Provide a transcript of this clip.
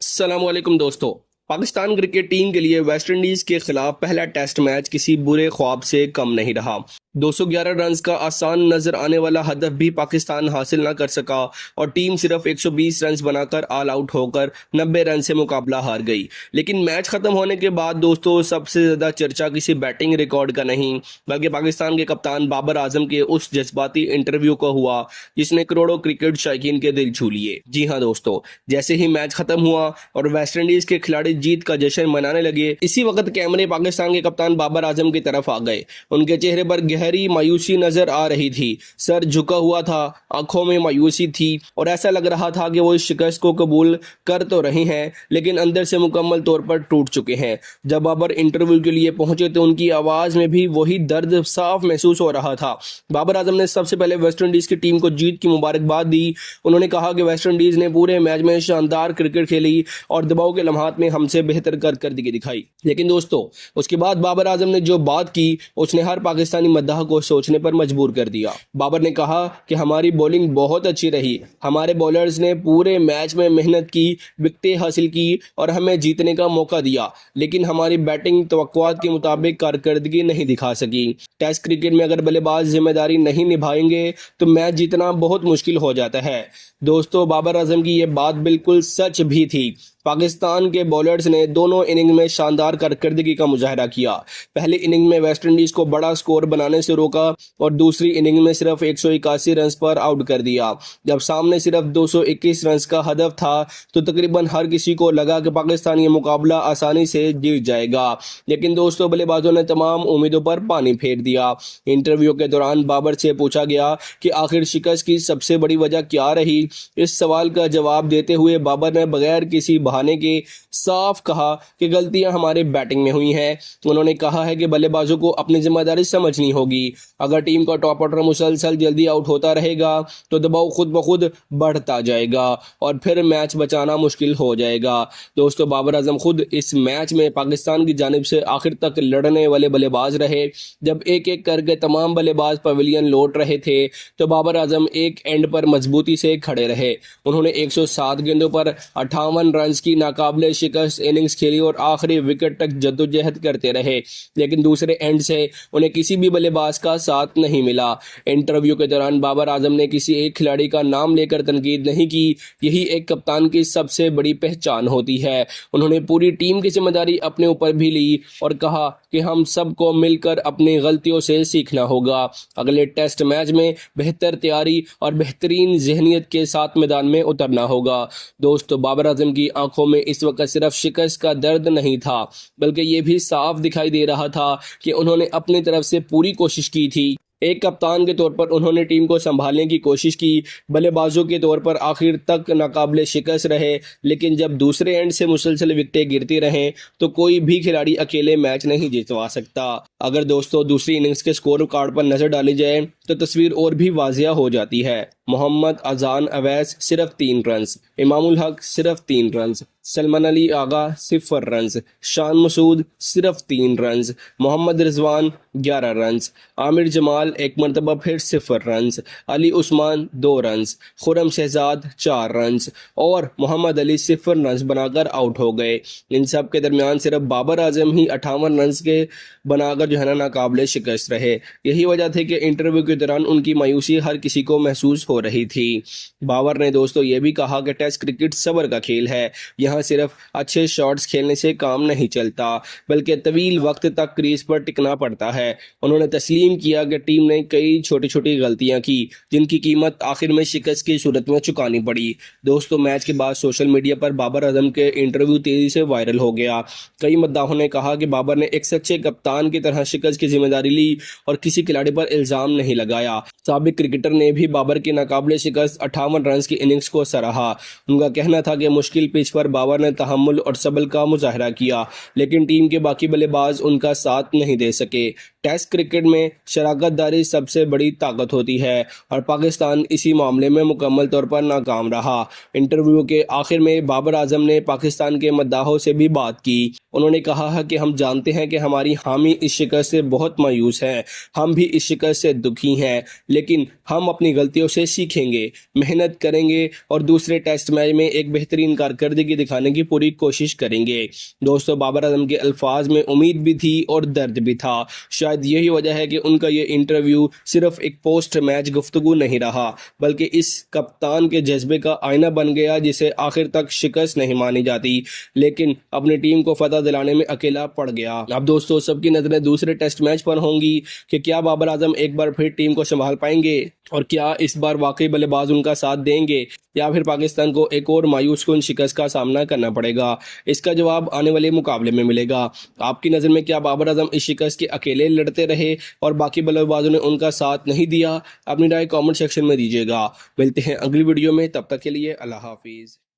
अस्सलाम वालेकुम दोस्तों। पाकिस्तान क्रिकेट टीम के लिए वेस्ट इंडीज के खिलाफ पहला टेस्ट मैच किसी बुरे ख्वाब से कम नहीं रहा। 211 रन का आसान नजर आने वाला हदफ भी पाकिस्तान हासिल न कर सका और टीम सिर्फ 120 रन बनाकर ऑल आउट होकर 90 रन से मुकाबला हार गई। लेकिन मैच खत्म होने के बाद दोस्तों सबसे ज्यादा चर्चा किसी बैटिंग रिकॉर्ड का नहीं बल्कि पाकिस्तान के कप्तान बाबर आजम के उस जज्बाती इंटरव्यू का हुआ जिसने करोड़ों क्रिकेट शौकीन के दिल छू लिए। जी हाँ दोस्तों, जैसे ही मैच खत्म हुआ और वेस्ट इंडीज के खिलाड़ी जीत का जश्न मनाने लगे, इसी वक्त कैमरे पाकिस्तान के कप्तान बाबर आजम की तरफ आ गए। उनके चेहरे पर गहरी मायूसी नजर आ रही थी, सर झुका हुआ था, आंखों में मायूसी थी और ऐसा लग रहा था कि वो इस शिकस्त को कबूल कर तो रहे हैं लेकिन अंदर से मुकम्मल तौर पर टूट चुके हैं। जब बाबर इंटरव्यू के लिए पहुंचे तो उनकी आवाज में भी वही दर्द साफ महसूस हो रहा था। बाबर आजम ने सबसे पहले वेस्ट इंडीज की टीम को जीत की मुबारकबाद दी। उन्होंने कहा कि वेस्ट इंडीज ने पूरे मैच में शानदार क्रिकेट खेली और दबाव के लम्हात में हमसे बेहतर करके दिखाई। लेकिन दोस्तों उसके बाद बाबर आजम ने जो बात की उसने हर पाकिस्तानी मद्दाह को सोचने पर मजबूर कर दिया। बाबर ने कहा कि हमारी बॉलिंग बहुत अच्छी रही, हमारे बॉलर्स ने पूरे मैच में मेहनत की, विकेटें हासिल की और हमें जीतने का मौका दिया, लेकिन हमारी बैटिंग तवक्कुआत के मुताबिक कारकर्दगी नहीं दिखा सकी। टेस्ट क्रिकेट में अगर बल्लेबाज जिम्मेदारी नहीं निभाएंगे तो मैच जीतना बहुत मुश्किल हो जाता है। दोस्तों बाबर आजम की ये बात बिल्कुल सच भी थी। पाकिस्तान के बॉलर्स ने दोनों इनिंग में शानदार कारकर्दगी का मुजाहरा किया। पहली इनिंग में वेस्ट इंडीज को बड़ा स्कोर बनाने से रोका और दूसरी इनिंग में सिर्फ 181 रन पर आउट कर दिया। जब सामने सिर्फ 221 रन का हदफ था तो तकरीबन हर किसी को लगा कि पाकिस्तान ये मुकाबला आसानी से जीत जाएगा। लेकिन दोस्तों बल्लेबाजों ने तमाम उम्मीदों पर पानी फेर दिया। इंटरव्यू के दौरान बाबर से पूछा गया कि आखिर शिकस्त की सबसे बड़ी वजह क्या रही। इस सवाल का जवाब देते हुए बाबर ने बगैर किसी बहाने के साफ कहा कि गलतियां हमारे बैटिंग में हुई हैं। उन्होंने कहा है कि बल्लेबाजों को अपनी जिम्मेदारी समझनी होगी। अगर टीम का टॉप ऑर्डर मुसलसल जल्दी आउट होता रहेगा तो दबाव खुद ब खुद बढ़ता जाएगा और फिर मैच बचाना मुश्किल हो जाएगा। दोस्तों बाबर आजम खुद इस मैच में पाकिस्तान की जानिब से आखिर तक लड़ने वाले बल्लेबाज रहे। जब एक एक करके तमाम बल्लेबाज पवेलियन लौट रहे थे तो बाबर आजम एक एंड पर मजबूती से खड़े रहे। उन्होंने 107 गेंदों पर 58 रन की नाकाबिले शिकस्त इनिंग्स खेली और आखिरी विकेट तक जद्दोजहद करते रहे, लेकिन दूसरे एंड से उन्हें किसी भी बल्लेबाज का साथ नहीं मिला। इंटरव्यू के दौरान बाबर आजम ने किसी एक खिलाड़ी का नाम लेकर तनकीद नहीं की। यही एक कप्तान की सबसे बड़ी पहचान होती है। उन्होंने पूरी टीम की जिम्मेदारी अपने ऊपर भी ली और कहा कि हम सबको मिलकर अपनी गलतियों से सीखना होगा। अगले टेस्ट मैच में बेहतर तैयारी और बेहतरीन जहनियत के साथ मैदान में उतरना होगा। दोस्तों बाबर आजम की आंखों में इस वक्त सिर्फ शिकस्त का दर्द नहीं था बल्कि ये भी साफ दिखाई दे रहा था कि उन्होंने अपनी तरफ से पूरी कोशिश की थी। एक कप्तान के तौर पर उन्होंने टीम को संभालने की कोशिश की, बल्लेबाजों के तौर पर आखिर तक नाकाबिले शिकस्त रहे, लेकिन जब दूसरे एंड से मुसलसल विकेटें गिरती रहें तो कोई भी खिलाड़ी अकेले मैच नहीं जितवा सकता। अगर दोस्तों दूसरी इनिंग्स के स्कोर कार्ड पर नजर डाली जाए तो तस्वीर और भी वाजिया हो जाती है। मोहम्मद अजान अवैस सिर्फ 3 रन, इमामुल हक सिर्फ 3 रन, सलमान अली आगा 0 रन, शान मसूद सिर्फ 3 रन, मोहम्मद रिजवान 11 रन, आमिर जमाल एक मरतबा फिर 0 run, Ali Usman 2 run, Khurram Shahzad 4 run और मोहम्मद अली 0 रन बनाकर आउट हो गए। इन सब के दरमियान सिर्फ बाबर आजम ही 58 रन के बनाकर जो है ना नाकाबिले शिकस्त रहे। यही वजह थी कि इंटरव्यू के दौरान उनकी मायूसी हर किसी को महसूस हो रही थी। बाबर ने दोस्तों ये भी कहा कि टेस्ट क्रिकेट सब्र का खेल है, यहाँ सिर्फ अच्छे शॉट्स खेलने से काम नहीं चलता बल्कि तवील वक्त तक क्रीज पर टिकना पड़ता है। उन्होंने तस्लीम किया कि टीम ने कई छोटी छोटी गलतियां की जिनकी कीमत आखिर में शिकस्त की सूरत में चुकानी पड़ी। दोस्तों मैच के बाद सोशल मीडिया पर बाबर आजम के इंटरव्यू तेजी से वायरल हो गया। कई मद्दाहों ने कहा कि बाबर ने एक सच्चे कप्तान की तरह शिकस्त की जिम्मेदारी ली और किसी खिलाड़ी पर इल्जाम नहीं लगाया। साबिक क्रिकेटर ने भी बाबर की नाकाबिले शिकस्त 58 रन की इनिंग्स को सराहा। उनका कहना था कि मुश्किल पिच पर बाबर ने तहम्मुल और सब्र का मुजाहरा किया, लेकिन टीम के बाकी बल्लेबाज उनका साथ नहीं दे सके। टेस्ट क्रिकेट में शराकतदारी सबसे बड़ी ताकत होती है और पाकिस्तान इसी मामले में मुकम्मल तौर पर नाकाम रहा। इंटरव्यू के आखिर में बाबर आजम ने पाकिस्तान के मद्दाहों से भी बात की। उन्होंने कहा है कि हम जानते हैं कि हमारी हामी इस शिकस्त से बहुत मायूस है, हम भी इस शिकस्त से दुखी کی ہیں، لیکن ہم اپنی غلطیوں سے سیکھیں گے، محنت کریں گے اور دوسرے ٹیسٹ میچ میں ایک بہترین کارکردگی دکھانے کی پوری کوشش کریں گے۔ دوستو، بابر اعظم کے الفاظ میں امید بھی تھی اور درد بھی تھا۔ شاید یہی وجہ ہے کہ ان کا یہ انٹرویو صرف ایک پوسٹ میچ گفتگو نہیں رہا، بلکہ اس کپتان کے جذبے کا آئینہ بن گیا جسے آخر تک شکست نہیں مانی جاتی، لیکن اپنی ٹیم کو فتح دلانے میں اکیلا پڑ گیا۔ اب دوستو، سب کی نظریں دوسرے ٹیسٹ میچ پر ہوں گی کہ کیا بابر اعظم ایک بار پھر ٹیم کو سنبھال پائیں گے اور کیا اس بار واقعی بلے باز ان کا ساتھ دیں گے، یا پھر پاکستان کو ایک اور مایوس کن شکست کا سامنا کرنا پڑے گا۔ اس کا جواب آنے والے مقابلے میں ملے گا۔ آپ کی نظر میں کیا بابر اعظم اس شکست کے اکیلے لڑتے رہے اور باقی بلے بازوں نے ان کا ساتھ نہیں دیا؟ اپنی رائے کامنٹ سیکشن میں دیجیے گا۔ ملتے ہیں اگلی ویڈیو میں، تب تک کے لیے اللہ حافظ۔